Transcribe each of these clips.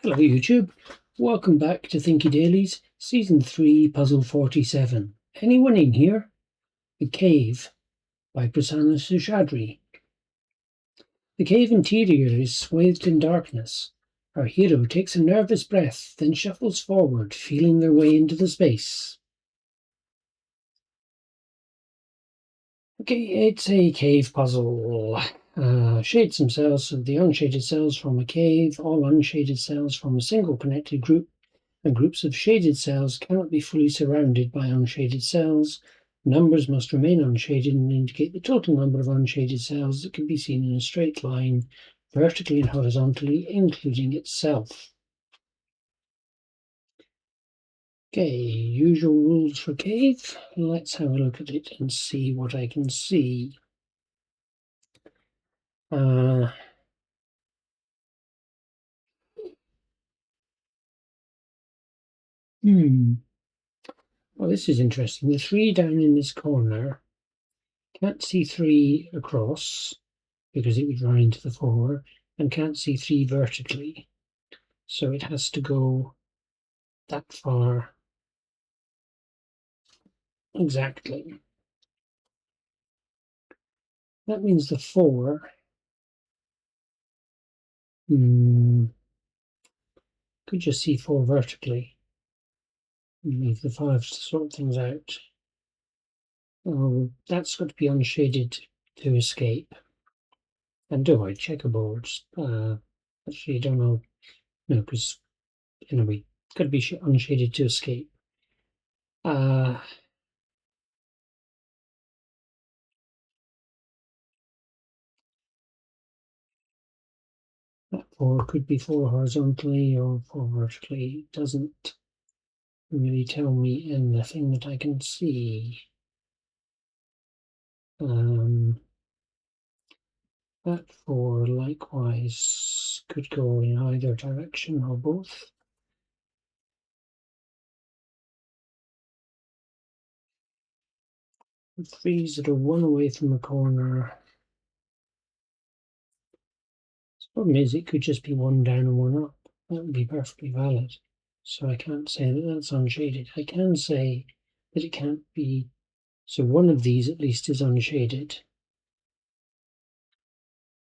Hello YouTube, welcome back to Thinky Dailies, Season 3, Puzzle 47. Anyone in here? The Cave by Prasanna Seshadri. The cave interior is swathed in darkness. Our hero takes a nervous breath, then shuffles forward, feeling their way into the space. Okay, it's a cave puzzle. Shade some cells, so the unshaded cells from a cave, all unshaded cells from a single connected group, and groups of shaded cells cannot be fully surrounded by unshaded cells. Numbers must remain unshaded and indicate the total number of unshaded cells that can be seen in a straight line, vertically and horizontally, including itself. Okay, usual rules for cave. Let's have a look at it and see what I can see. Well, this is interesting. The 3 down in this corner, can't see 3 across because it would run into the 4, and can't see 3 vertically. So it has to go that far exactly. That means the 4 could just see 4 vertically and leave the 5 to sort things out. Oh, that's got to be unshaded to escape. And do I checkerboards? Actually, I don't know. No, because anyway, got to be unshaded to escape. That 4 could be 4 horizontally or 4 vertically. It doesn't really tell me anything that I can see. That 4 likewise could go in either direction or both. The 3s that are 1 away from the corner. The problem is it could just be 1 down and 1 up. That would be perfectly valid. So I can't say that that's unshaded. I can say that it can't be. So one of these at least is unshaded,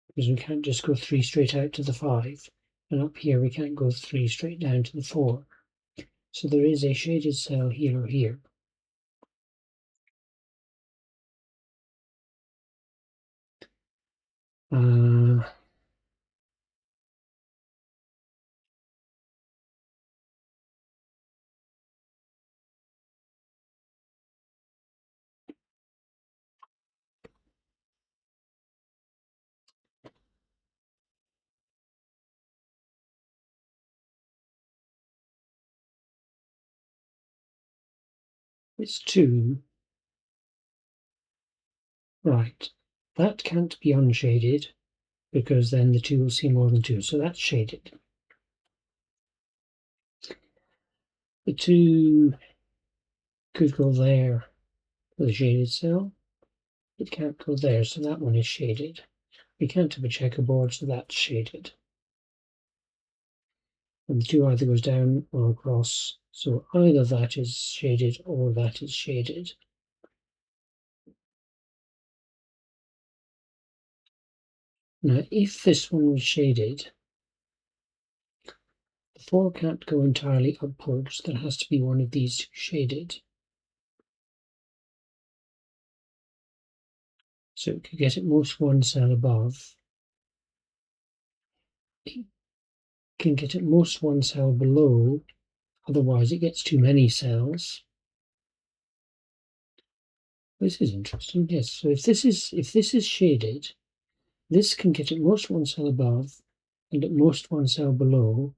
because we can't just go 3 straight out to the 5, and up here we can't go 3 straight down to the 4. So there is a shaded cell here or here. It's 2. Right. That can't be unshaded, because then the 2 will see more than 2. So that's shaded. The 2 could go there with a shaded cell. It can't go there, so that one is shaded. We can't have a checkerboard, so that's shaded. And the 2 either goes down or across, so either that is shaded or that is shaded. Now, if this one was shaded, the 4 can't go entirely upwards. There has to be one of these 2 shaded. So it could get at most 1 cell above. It can get at most 1 cell below, otherwise it gets too many cells. This is interesting. Yes, so if this is shaded, this can get at most 1 cell above and at most 1 cell below,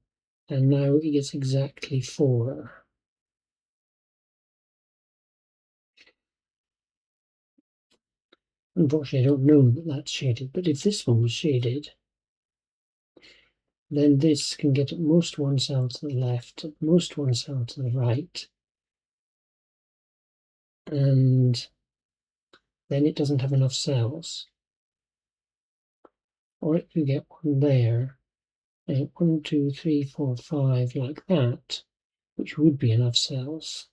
and now it gets exactly 4. Unfortunately, I don't know that that's shaded, but if this one was shaded, then this can get at most 1 cell to the left, at most 1 cell to the right, and then it doesn't have enough cells. Or it could get 1 there, 1, 2, 3, 4, 5 like that, which would be enough cells.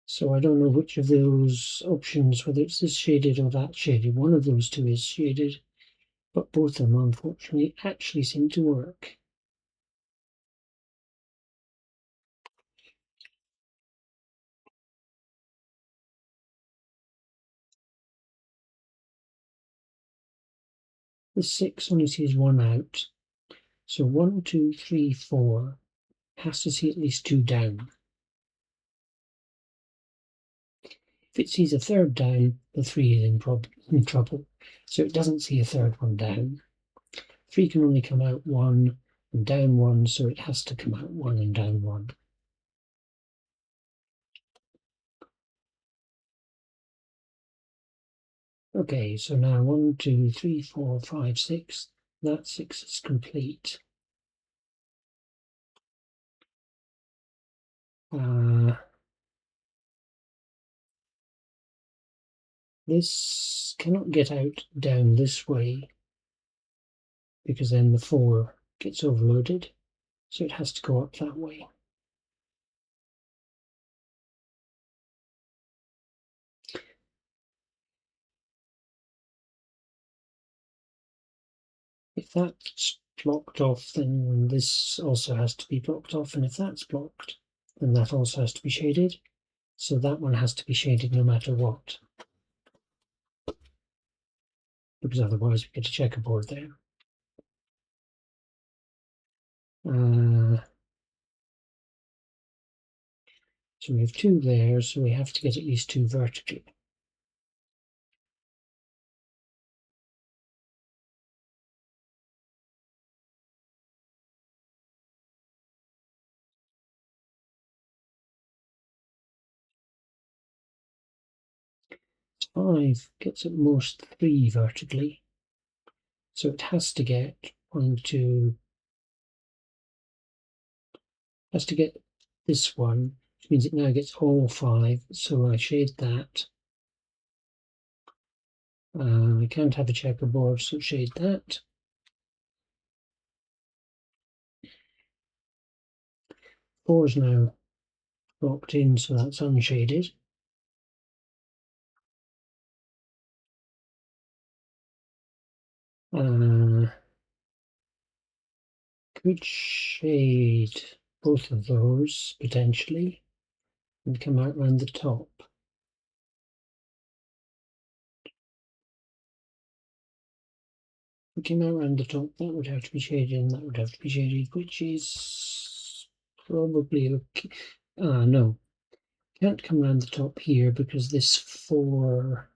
So I don't know which of those options, whether it's this shaded or that shaded. One of those two is shaded, but both of them unfortunately actually seem to work. The 6 only sees one out, so 1, 2, 3, 4 has to see at least 2 down. If it sees a third down, the 3 is in trouble, so it doesn't see a third one down. 3 can only come out 1 and down 1, so it has to come out 1 and down 1. Okay, so now 1, 2, 3, 4, 5, 6. That 6 is complete. This cannot get out down this way because then the 4 gets overloaded, so it has to go up that way. If that's blocked off, then this also has to be blocked off, and if that's blocked, then that also has to be shaded. So that one has to be shaded no matter what, because otherwise we get a checkerboard there. So we have 2 there, so we have to get at least 2 vertically. Five gets at most 3 vertically, so it has to get 1, 2, has to get this one, which means it now gets all 5, so I shade that. I can't have a checkerboard, so shade that. 4 is now locked in, so that's unshaded. Could shade both of those potentially and come out around the top. If it came out around the top, that would have to be shaded and that would have to be shaded, which is probably okay. No, can't come around the top here because this 4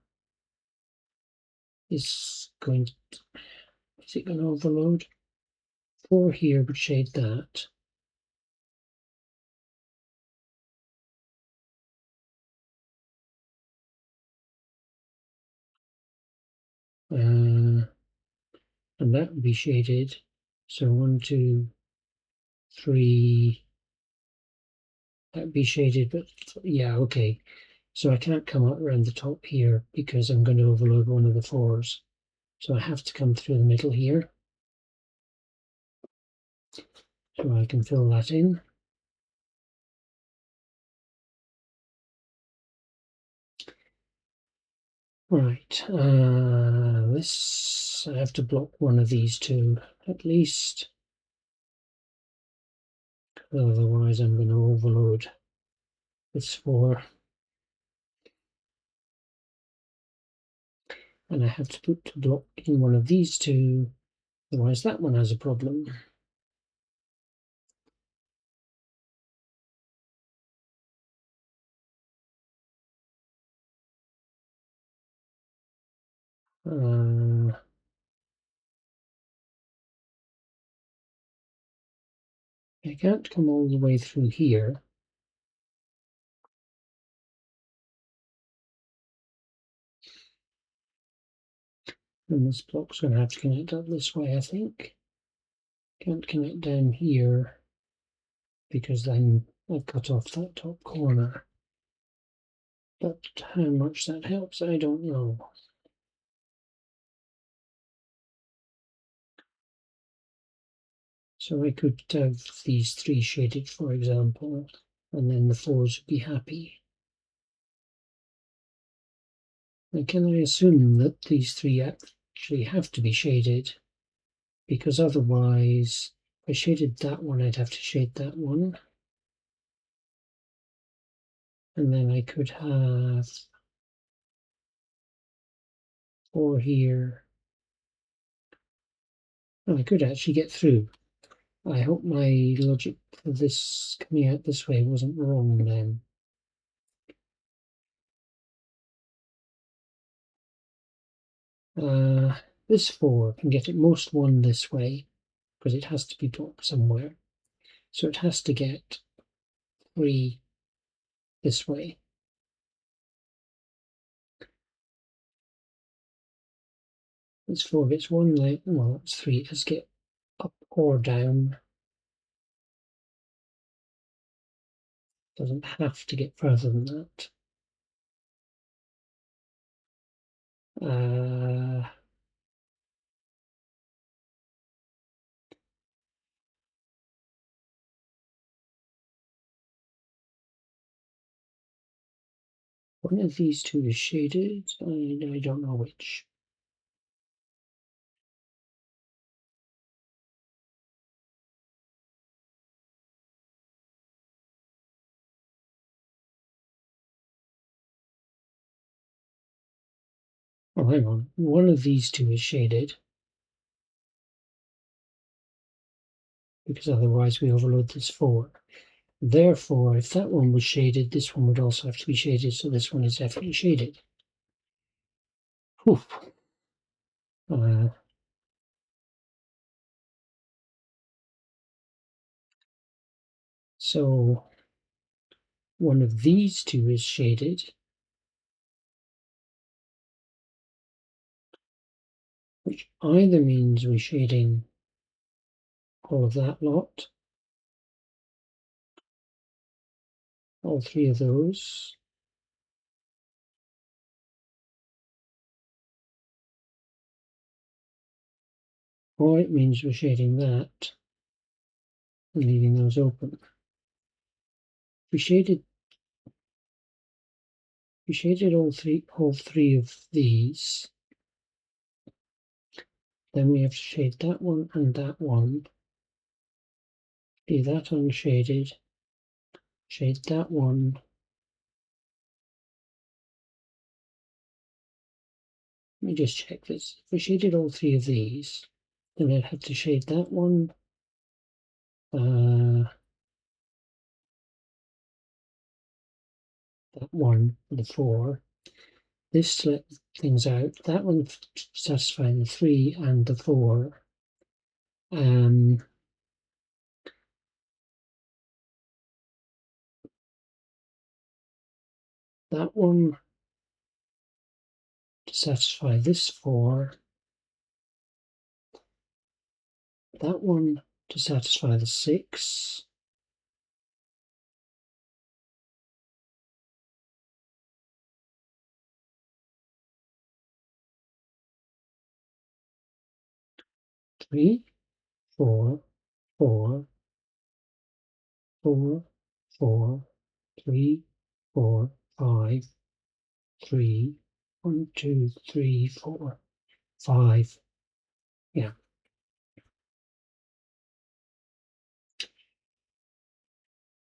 is going to, is it going to overload? 4 here would shade that. And that would be shaded. So 1, 2, 3, that would be shaded, but yeah, okay. So I can't come up around the top here because I'm going to overload one of the 4s. So I have to come through the middle here. So I can fill that in. Right, this, I have to block one of these 2 at least. Otherwise I'm going to overload this 4. And I have to put a block in one of these 2, otherwise that one has a problem. I can't come all the way through here. And this block's going to have to connect up this way, I think. Can't connect down here because then I've cut off that top corner. But how much that helps, I don't know. So I could have these 3 shaded, for example, and then the 4s would be happy. Now, can I assume that these 3 actually have to be shaded? Because otherwise, if I shaded that one, I'd have to shade that one. And then I could have 4 here. And I could actually get through. I hope my logic for this coming out this way wasn't wrong then. This 4 can get at most 1 this way, because it has to be dropped somewhere. So it has to get 3 this way. This 4 gets 1 like, well, it's 3. It has to get up or down. Doesn't have to get further than that. One of these 2 is shaded, and I don't know which. Oh, hang on. One of these 2 is shaded, because otherwise we overload this 4. Therefore, if that one was shaded, this one would also have to be shaded, so this one is definitely shaded. Whew. So one of these 2 is shaded, which either means we're shading all of that lot, all 3 of those, or it means we're shading that and leaving those open. If we shaded all three of these, then we have to shade that one and that one, leave that unshaded, shade that one. Let me just check this. If we shaded all 3 of these, then I'd have to shade that one, that one, the 4. This to let things out. That one to satisfy the 3 and the 4. That one to satisfy this 4. That one to satisfy the 6. Three, 4, 4, 4, 4, 3, 4, 5, 3, 1, 2, 3, 4, 5. Yeah.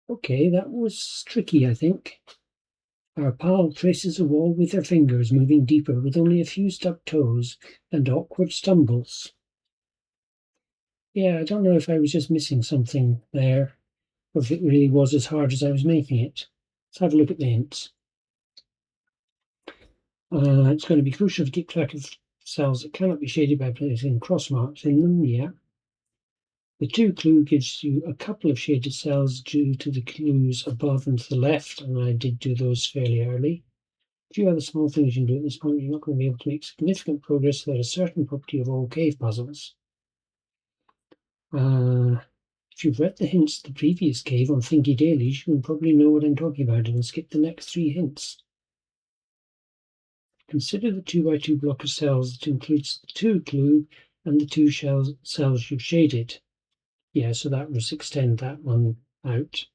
Okay, that was tricky, I think. Our pal traces a wall with her fingers, moving deeper with only a few stuck toes and awkward stumbles. Yeah, I don't know if I was just missing something there, or if it really was as hard as I was making it. Let's have a look at the hints. It's going to be crucial to keep track of cells that cannot be shaded by placing cross marks in them. Yeah. The 2 clue gives you a couple of shaded cells due to the clues above and to the left, and I did do those fairly early. A few other small things you can do at this point. You're not going to be able to make significant progress without a certain property of all cave puzzles. If you've read the hints to the previous cave on Thinky Dailies, you will probably know what I'm talking about and skip the next 3 hints. Consider the 2x2 block of cells that includes the 2 clue and the 2 cells you've shaded. Yeah, so that was extend that one out.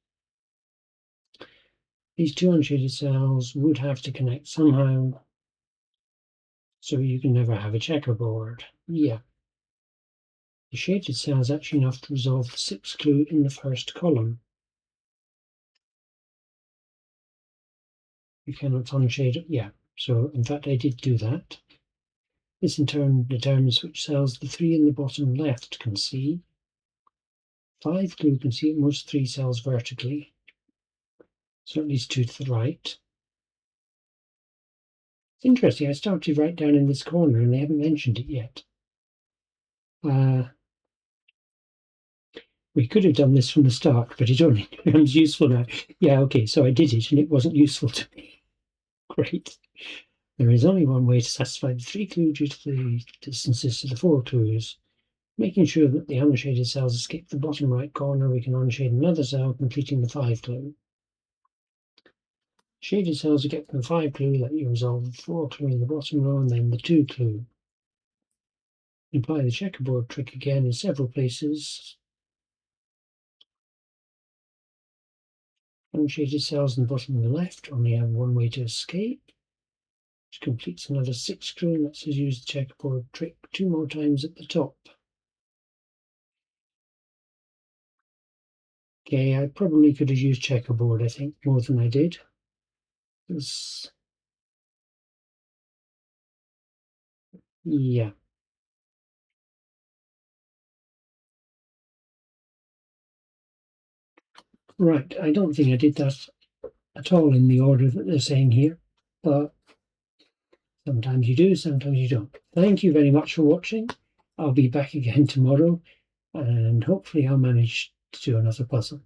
These two unshaded cells would have to connect somehow, so you can never have a checkerboard. Yeah. The shaded cell is actually enough to resolve the 6th clue in the first column. You cannot unshade it. Yeah, so in fact I did do that. This in turn determines which cells the 3 in the bottom left can see. 5 clue can see at most 3 cells vertically, so at least 2 to the right. It's interesting, I started to write down in this corner and they haven't mentioned it yet. We could have done this from the start, but it only becomes useful now. Yeah, okay, so I did it and it wasn't useful to me. Great. There is only one way to satisfy the 3 clue due to the distances to the 4 clues. Making sure that the unshaded cells escape the bottom right corner, we can unshade another cell, completing the 5 clue. Shaded cells you get from the 5 clue let you resolve the 4 clue in the bottom row and then the 2 clue. Apply the checkerboard trick again in several places. Unshaded cells in the bottom and the left only have one way to escape, which completes another 6 clue and lets us use the checkerboard trick 2 more times at the top. Okay, I probably could have used checkerboard, I think, more than I did. Yeah. Right, I don't think I did that at all in the order that they're saying here, but sometimes you do, sometimes you don't. Thank you very much for watching. I'll be back again tomorrow, and hopefully I'll manage to do another puzzle.